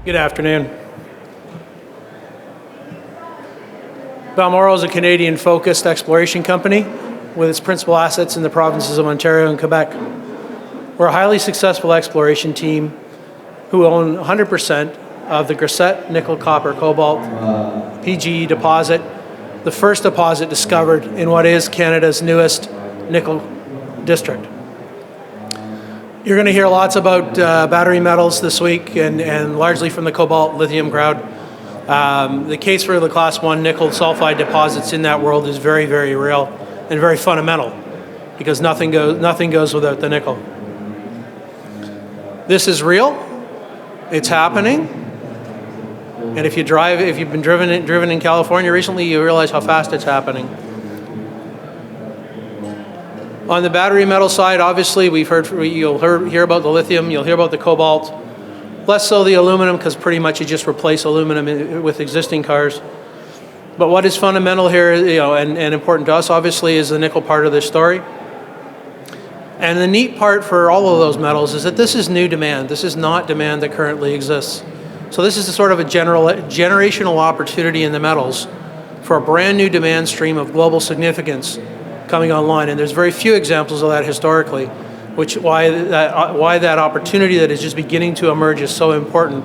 Good afternoon. Balmoral is a Canadian-focused exploration company with its principal assets in the provinces of Ontario and Quebec. We're a highly successful exploration team who own 100% of the Chrisette nickel, copper, cobalt PGE deposit, the first deposit discovered in what is Canada's newest nickel district. You're going to hear lots about battery metals this week and largely from the cobalt lithium crowd. The case for the Class 1 nickel sulfide deposits in that world is very, very real and very fundamental because nothing goes without the nickel. This is real. It's happening. And if you've been driven in California recently, you realize how fast it's happening. On the battery metal side, obviously, you'll hear about the lithium, you'll hear about the cobalt, less so the aluminum, because pretty much you just replace aluminum with existing cars. But what is fundamental here, and important to us, obviously, is the nickel part of this story. And the neat part for all of those metals is that this is new demand. This is not demand that currently exists. So this is a sort of a generational opportunity in the metals for a brand new demand stream of global significance coming online. And there's very few examples of that historically, why that opportunity that is just beginning to emerge is so important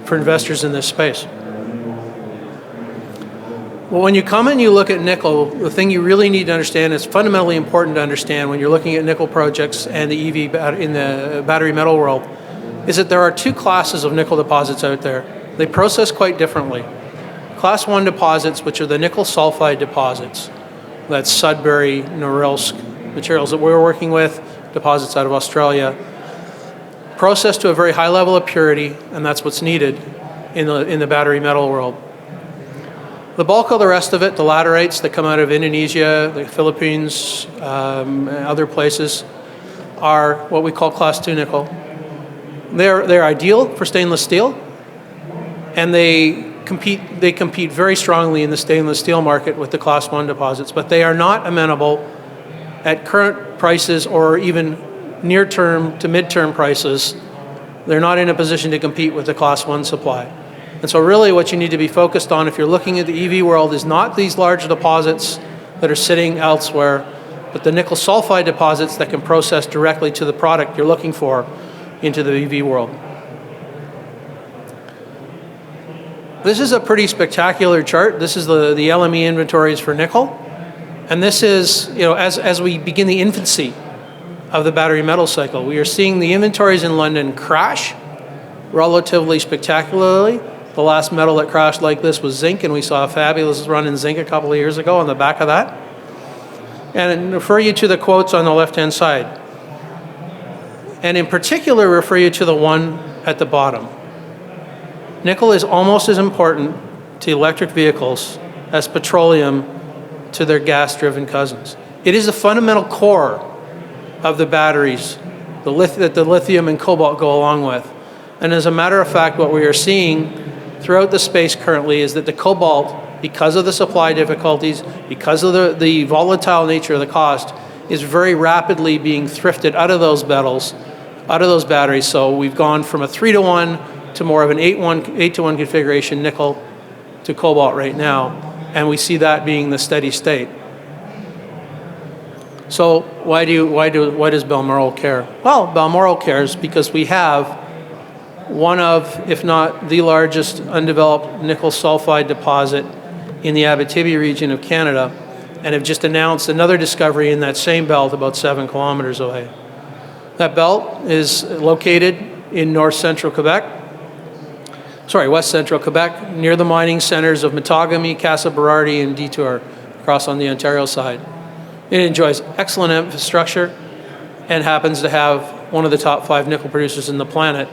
for investors in this space. Well, when you come and you look at nickel, the thing you really need to understand is fundamentally important to understand when you're looking at nickel projects and the EV in the battery metal world, is that there are two classes of nickel deposits out there. They process quite differently. Class 1 deposits, which are the nickel sulfide deposits, that's Sudbury, Norilsk, materials that we're working with, deposits out of Australia, processed to a very high level of purity, and that's what's needed in the battery metal world. The bulk of the rest of it, the laterites that come out of Indonesia, the Philippines, other places, are what we call Class 2 nickel. They're ideal for stainless steel, and they compete very strongly in the stainless steel market with the Class 1 deposits, but they are not amenable at current prices or even near-term to mid-term prices. They're not in a position to compete with the Class 1 supply. And so really what you need to be focused on if you're looking at the EV world is not these large deposits that are sitting elsewhere, but the nickel sulfide deposits that can process directly to the product you're looking for into the EV world. This is a pretty spectacular chart. This is the LME inventories for nickel. And this is, as we begin the infancy of the battery metal cycle, we are seeing the inventories in London crash relatively spectacularly. The last metal that crashed like this was zinc, and we saw a fabulous run in zinc a couple of years ago on the back of that. And refer you to the quotes on the left-hand side. And in particular, refer you to the one at the bottom. Nickel is almost as important to electric vehicles as petroleum to their gas-driven cousins. It is the fundamental core of the batteries that the lithium and cobalt go along with. And as a matter of fact, what we are seeing throughout the space currently is that the cobalt, because of the supply difficulties, because of the volatile nature of the cost, is very rapidly being thrifted out of those metals, out of those batteries. So we've gone from a 3-to-1 to more of an 8-to-1 configuration nickel to cobalt right now, and we see that being the steady state. So why does Balmoral care? Well, Balmoral cares because we have one of, if not the largest undeveloped nickel sulfide deposit in the Abitibi region of Canada, and have just announced another discovery in that same belt about 7 kilometers away. That belt is located in west central Quebec, near the mining centers of Matagami, Casa Berardi, and Detour, across on the Ontario side. It enjoys excellent infrastructure and happens to have one of the top 5 nickel producers in the planet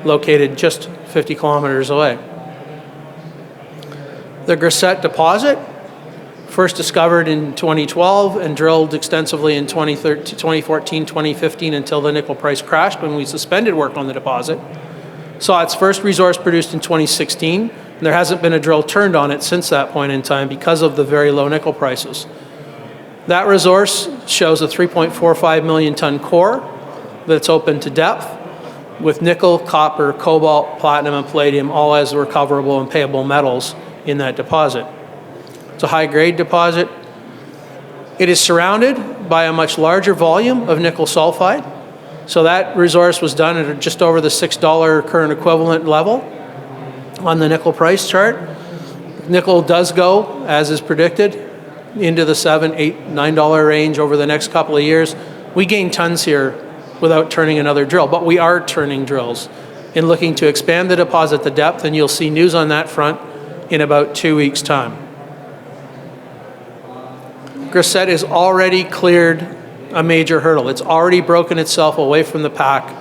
located just 50 kilometers away. The Chrisette deposit, first discovered in 2012 and drilled extensively in 2014, 2015 until the nickel price crashed when we suspended work on the deposit, saw its first resource produced in 2016. And there hasn't been a drill turned on it since that point in time because of the very low nickel prices. That resource shows a 3.45 million ton core that's open to depth. with nickel, copper, cobalt, platinum, and palladium all as recoverable and payable metals in that deposit. It's a high-grade deposit. It is surrounded by a much larger volume of nickel sulfide. So that resource was done at just over the $6 current equivalent level on the nickel price chart. Nickel does go, as is predicted, into the $7, $8, $9 range over the next couple of years. We gain tons here without turning another drill, but we are turning drills and looking to expand the deposit to depth, and you'll see news on that front in about 2 weeks' time. Chrisette has already cleared a major hurdle. It's already broken itself away from the pack.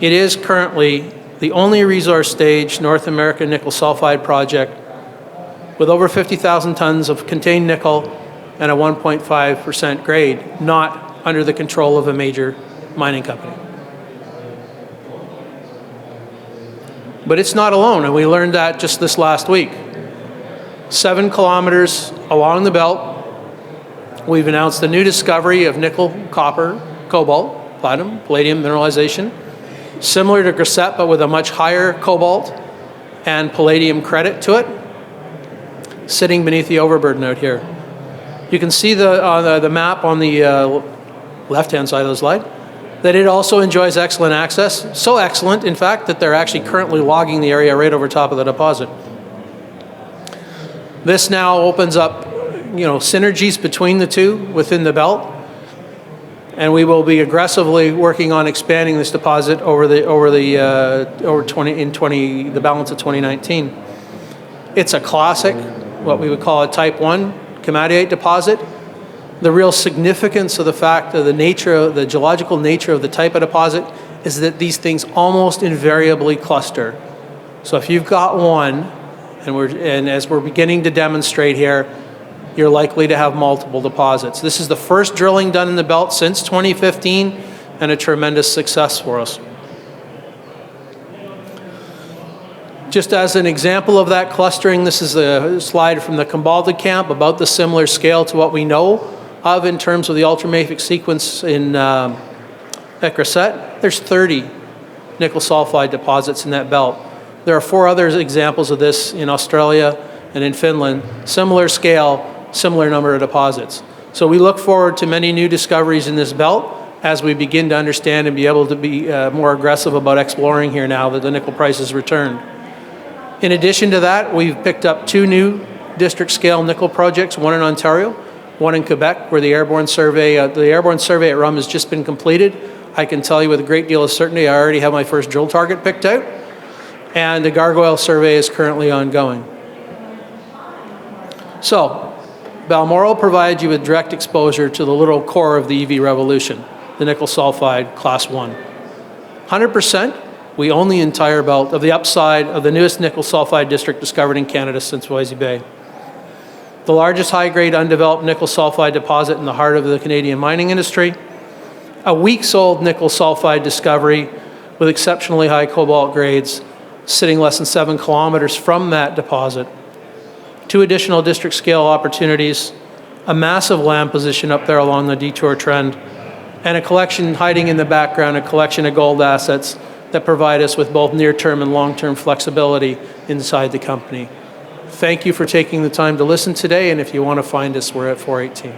It is currently the only resource stage North American nickel sulfide project with over 50,000 tons of contained nickel and a 1.5% grade, not under the control of a major mining company. But it's not alone, and we learned that just this last week. 7 kilometers along the belt, we've announced a new discovery of nickel, copper, cobalt, platinum, palladium mineralization, similar to Chrisette, but with a much higher cobalt and palladium credit to it, sitting beneath the overburden out here. You can see the map on the left-hand side of the slide that it also enjoys excellent access, so excellent, in fact, that they're actually currently logging the area right over top of the deposit. This now opens up synergies between the two within the belt, and we will be aggressively working on expanding this deposit over the balance of 2019. It's a classic, what we would call a Type 1 komatiite deposit. The real significance of the fact of the geological nature of the type of deposit is that these things almost invariably cluster. So if you've got one, and as we're beginning to demonstrate here, you're likely to have multiple deposits. This is the first drilling done in the belt since 2015 and a tremendous success for us. Just as an example of that clustering, this is a slide from the Cambalda camp about the similar scale to what we know of in terms of the ultramafic sequence in Chrisette. There's 30 nickel sulfide deposits in that belt. There are 4 other examples of this in Australia and in Finland. Similar scale, similar number of deposits. So we look forward to many new discoveries in this belt as we begin to understand and be able to be more aggressive about exploring here now that the nickel price has returned. In addition to that, we've picked up 2 new district-scale nickel projects, one in Ontario, one in Quebec, where the airborne survey at Ronde has just been completed. I can tell you with a great deal of certainty, I already have my first drill target picked out, and the gargoyle survey is currently ongoing. So, Balmoral provides you with direct exposure to the little core of the EV revolution, the nickel sulfide class 1. 100%, we own the entire belt of the upside of the newest nickel sulfide district discovered in Canada since Voisey Bay. The largest high-grade undeveloped nickel sulfide deposit in the heart of the Canadian mining industry. A weeks-old nickel sulfide discovery with exceptionally high cobalt grades sitting less than 7 kilometers from that deposit. 2 additional district-scale opportunities, a massive land position up there along the detour trend, and a collection hiding in the background, a collection of gold assets that provide us with both near-term and long-term flexibility inside the company. Thank you for taking the time to listen today, and if you want to find us, we're at 418.